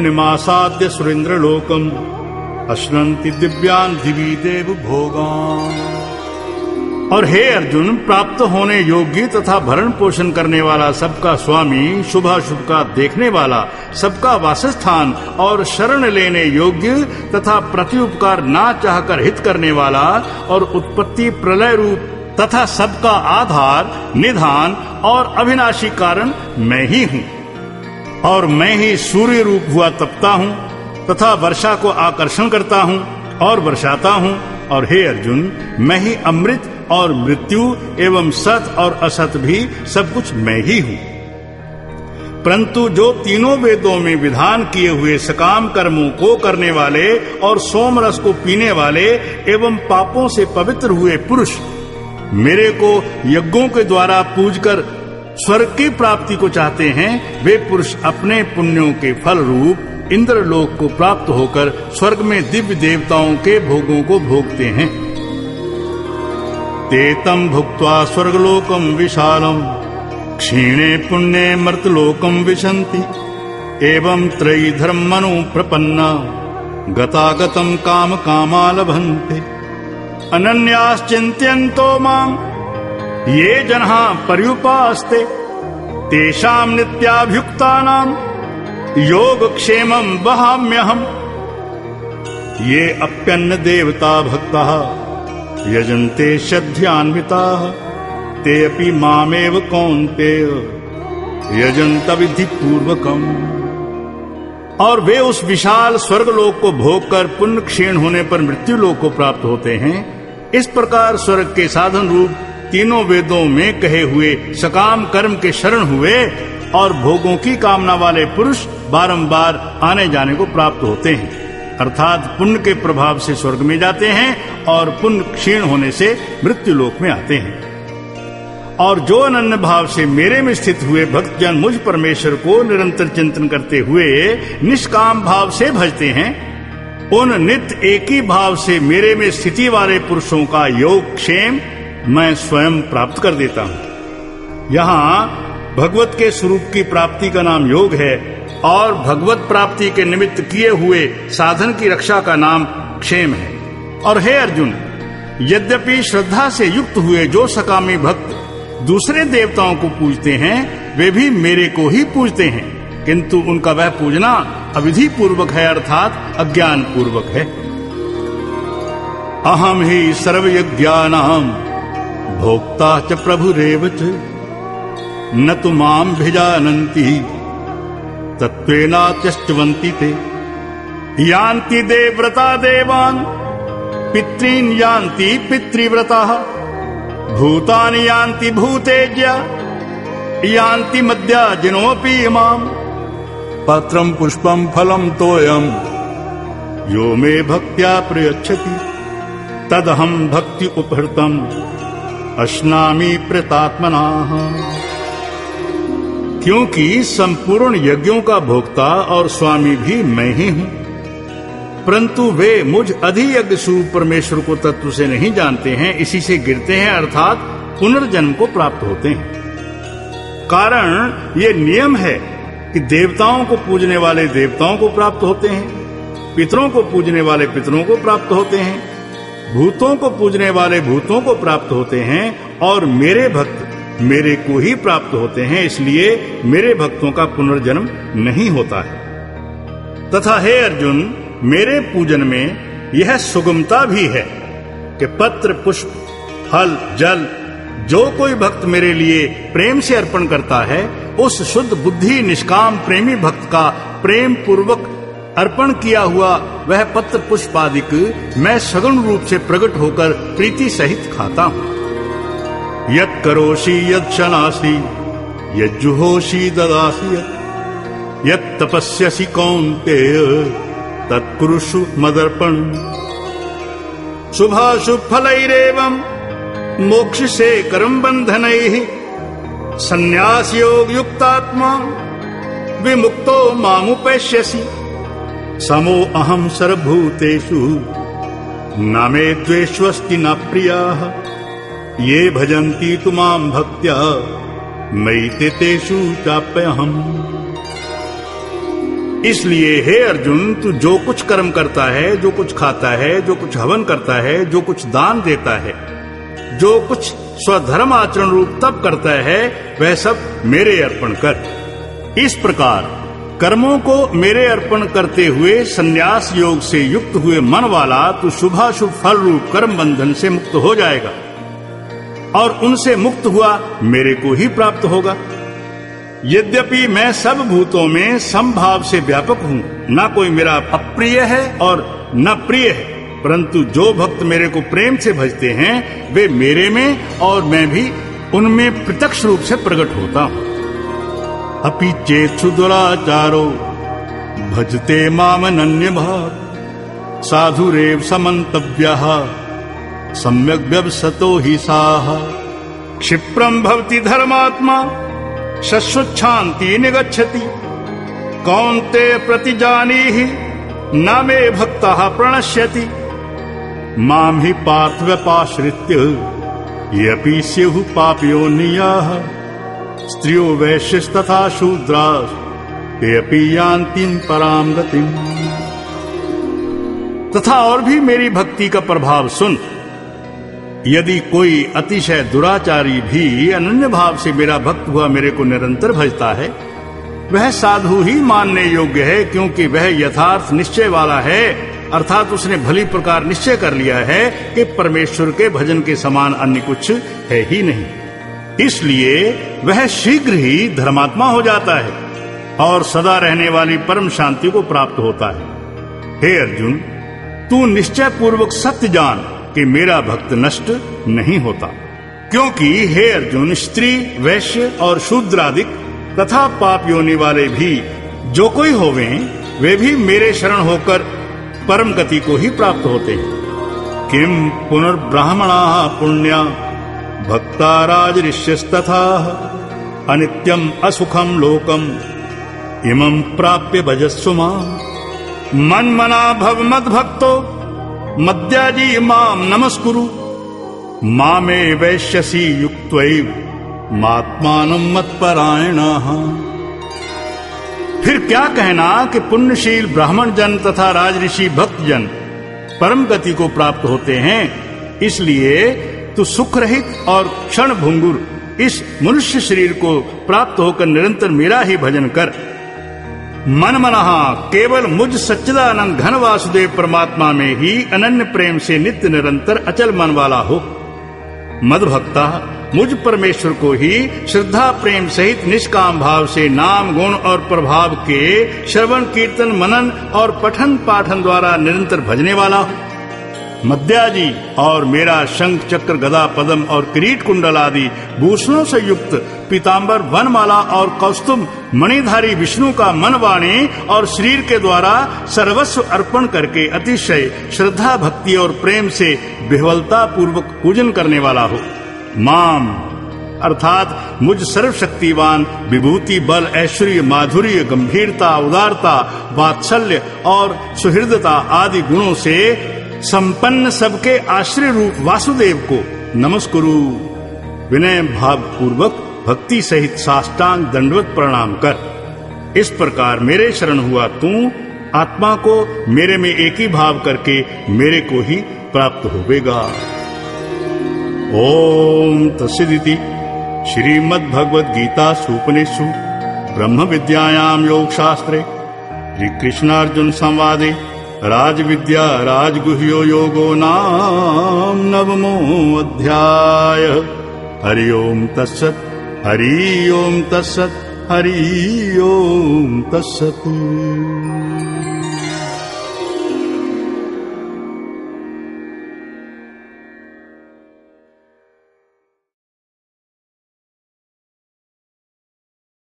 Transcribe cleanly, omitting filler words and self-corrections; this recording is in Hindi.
निमासाद्य सुरेंद्र लोकम अश्नन्ति दिव्यान दिवी देव भोगान। और हे अर्जुन, प्राप्त होने योग्य तथा भरण पोषण करने वाला, सबका स्वामी, शुभाशुभ का देखने वाला, सबका वासस्थान और शरण लेने योग्य तथा प्रत्युपकार ना चाहकर हित करने वाला और उत्पत्ति प्रलय रूप तथा सबका आधार, निधान और अविनाशी कारण मैं ही हूँ। और मैं ही सूर्य रूप हुआ तपता हूँ तथा वर्षा को आकर्षण करता हूँ और वर्षाता हूँ। और हे अर्जुन, मैं ही अमृत और मृत्यु एवं सत और असत भी सब कुछ मैं ही हूँ। परंतु जो तीनों वेदों में विधान किए हुए सकाम कर्मों को करने वाले और सोम रस को पीने वाले एवं पापों से पवित्र हुए पुरुष मेरे को यज्ञों के द्वारा पूजकर स्वर्ग की प्राप्ति को चाहते हैं, वे पुरुष अपने पुण्यों के फल रूप इंद्रलोक को प्राप्त होकर स्वर्ग में दिव्य देवताओं के भोगों को भोगते हैं। तेतम भुक्त्वा स्वर्गलोकम विशालम क्षीणे पुण्ये मर्तलोकम विशन्ति एवं त्रयी धर्मनु प्रपन्ना गतागतम काम कामा लभन्ते अनन्याश्चिन्त्यन्तो माम ये जनः पर्युपास्ते तेषां नित्याभियुक्तानां योगक्षेमं वहाम्यहम्। ये अप्यन्न देवता भक्ताः यजन्ते श्रद्धयान्विताः ते अपि मामेव कौन्तेय यजन्त विधि पूर्वकम्। और वे उस विशाल स्वर्गलोक को भोगकर पुण्य क्षीण होने पर मृत्यु लोक को प्राप्त होते हैं। इस प्रकार स्वर्ग के साधन रूप तीनों वेदों में कहे हुए सकाम कर्म के शरण हुए और भोगों की कामना वाले पुरुष बारंबार आने जाने को प्राप्त होते हैं, अर्थात पुण्य के प्रभाव से स्वर्ग में जाते हैं और पुण्य क्षीण होने से मृत्यु लोक में आते हैं। और जो अनन्य भाव से मेरे में स्थित हुए भक्तजन मुझ परमेश्वर को निरंतर चिंतन करते हुए निष्काम भाव से भजते हैं, उन नित्य एक ही भाव से मेरे में स्थिति वाले पुरुषों का योग क्षेम मैं स्वयं प्राप्त कर देता हूँ। यहाँ भगवत के स्वरूप की प्राप्ति का नाम योग है और भगवत प्राप्ति के निमित्त किए हुए साधन की रक्षा का नाम क्षेम है। और हे अर्जुन, यद्यपि श्रद्धा से युक्त हुए जो सकामी भक्त दूसरे देवताओं को पूजते हैं, वे भी मेरे को ही पूजते हैं, किंतु उनका वह पूजना अविधि पूर्वक है, अर्थात अज्ञान पूर्वक है। अहम ही सर्वयज्ञानां भोक्ता च प्रभुरेव च न तु मां भिजानन्ति तत्त्वेनात्यश्चवन्ति ते यान्ति देवव्रता देवान् पितॄन् यान्ति पितृव्रताः भूतानि यान्ति भूतेज्या यान्ति मद्याजिनोऽपि इमाम् पत्रं पुष्पं फलं तोयं यो मे भक्त्या प्रयच्छति तदहं भक्ति उपहृतम् अश्नामि प्रतात्मनाः। क्योंकि संपूर्ण यज्ञों का भोक्ता और स्वामी भी मैं ही हूँ, परंतु वे मुझ अधियज्ञ स्वरूप परमेश्वर को तत्व से नहीं जानते हैं, इसी से गिरते हैं, अर्थात पुनर्जन्म को प्राप्त होते हैं। कारण ये नियम है कि देवताओं को पूजने वाले देवताओं को प्राप्त होते हैं, पितरों को पूजने वाले पितरों को प्राप्त होते हैं, भूतों को पूजने वाले भूतों को प्राप्त होते हैं और मेरे भक्त मेरे को ही प्राप्त होते हैं। इसलिए मेरे भक्तों का पुनर्जन्म नहीं होता है। तथा हे अर्जुन, मेरे पूजन में यह सुगमता भी है कि पत्र पुष्प फल जल जो कोई भक्त मेरे लिए प्रेम से अर्पण करता है, उस शुद्ध बुद्धि निष्काम प्रेमी भक्त का प्रेम पूर्वक अर्पण किया हुआ वह पत्र पुष्प आदिक मैं सगुण रूप से प्रकट होकर प्रीति सहित खाता हूँ। यत् करोषि यत् शनासि यत् जुहोषि ददासि यत् तपस्यसि कौन्तेय तत् कुरुषु मदर्पण। शुभाशुभ फलैरेवं मोक्षसे करम बंधनैः संन्यास योग युक्तात्मा विमुक्तो मामुपैष्यसि। समो अहम सर्वभूतेषु न मे द्वेष्वस्ति न प्रियाः ये भजन्ति तु मां भक्त्या मयि ते तेषु चाप्यहम्। इसलिए हे अर्जुन, तू जो कुछ कर्म करता है, जो कुछ खाता है, जो कुछ हवन करता है, जो कुछ दान देता है, जो कुछ स्वधर्म आचरण रूप तप करता है, वह सब मेरे अर्पण कर। इस प्रकार कर्मों को मेरे अर्पण करते हुए संन्यास योग से युक्त हुए मन वाला तू शुभाशुभ फल रूप कर्म बंधन से मुक्त हो जाएगा और उनसे मुक्त हुआ मेरे को ही प्राप्त होगा। यद्यपि मैं सब भूतों में समभाव से व्यापक हूँ, न कोई मेरा अप्रिय है और न प्रिय है, परंतु जो भक्त मेरे को प्रेम से भजते हैं वे मेरे में और मैं भी उनमें प्रत्यक्ष रूप से प्रकट होता हूँ। अपि चेत्सु दुराचारो भजते माम अनन्य भाव साधुरेव समन्तव्यः सम्यक् व्यवसतो हि साः क्षिप्रम् भवति धर्मात्मा शश्वच्छान्ति निगच्छति कौन्तेय प्रतिजानीहि न मे भक्तः प्रणश्यति मां हि पार्थ व्यपाश्रित्य ये अपि स्युः पापयोनियाः स्त्रियो वैश्यस्तथा शूद्राः ते अपि यान्ति परां गतिम्। तथा और भी मेरी भक्ति का प्रभाव सुन। यदि कोई अतिशय दुराचारी भी अनन्य भाव से मेरा भक्त हुआ मेरे को निरंतर भजता है, वह साधु ही मानने योग्य है, क्योंकि वह यथार्थ निश्चय वाला है, अर्थात उसने भली प्रकार निश्चय कर लिया है कि परमेश्वर के भजन के समान अन्य कुछ है ही नहीं। इसलिए वह शीघ्र ही धर्मात्मा हो जाता है और सदा रहने वाली परम शांति को प्राप्त होता है। हे अर्जुन, तू निश्चय पूर्वक सत्य जान कि मेरा भक्त नष्ट नहीं होता, क्योंकि हे अर्जुन, स्त्री, वैश्य और शूद्रादिक तथा पाप योनि वाले भी जो कोई होवे वे भी मेरे शरण होकर परम गति को ही प्राप्त होते हैं। किम पुनर्ब्राह्मणा पुण्या भक्ता राजऋष्यस्तथा अनित्यम असुखम लोकम इमं प्राप्य भजस्व मां मन्मना भव मद्भक्तो मद्याजी मां नमस्कुरु मामे वैश्यसि युक्त्वैव मात्मानं मत्परायणः। फिर क्या कहना कि पुण्यशील ब्राह्मण जन तथा राजऋषि भक्त जन परम गति को प्राप्त होते हैं। इसलिए तू सुख रहित और क्षण भंगुर इस मनुष्य शरीर को प्राप्त होकर निरंतर मेरा ही भजन कर। मनमनहा केवल मुझ सच्चिदानंद घन वासुदेव परमात्मा में ही अनन्य प्रेम से नित्य निरंतर अचल मन वाला हो। मद्भक्ता मुझ परमेश्वर को ही श्रद्धा प्रेम सहित निष्काम भाव से नाम गुण और प्रभाव के श्रवण कीर्तन मनन और पठन पाठन द्वारा निरंतर भजने वाला हो। मद्याजी और मेरा शंख चक्र गदा पद्म और किरीट कुंडल आदि भूषणों से युक्त पीतांबर वनमाला और कौस्तुभ मणिधारी विष्णु का मन वाणी और शरीर के द्वारा सर्वस्व अर्पण करके अतिशय श्रद्धा भक्ति और प्रेम से विह्वलता पूर्वक पूजन करने वाला हो। माम अर्थात मुझ सर्वशक्तिवान विभूति बल ऐश्वर्य माधुर्य गंभीरता उदारता वात्सल्य और सुहृदता आदि गुणों से संपन्न सबके आश्रय रूप वासुदेव को नमस्कुरु। विनय भाव पूर्वक भक्ति सहित साष्टांग दंडवत प्रणाम कर। इस प्रकार मेरे शरण हुआ तू आत्मा को मेरे में एक ही भाव करके मेरे को ही प्राप्त होवेगा। ओम तस्सदिति श्रीमद्भगवद गीता उपनिषदु ब्रह्म विद्यायां योग शास्त्रे श्री कृष्णार्जुन संवादे राज विद्या राजगुह्यो योगो नाम नवमो अध्याय। हरि ओम तत्सत् हरि ओम तत्सत् हरि ओम तत्सत्।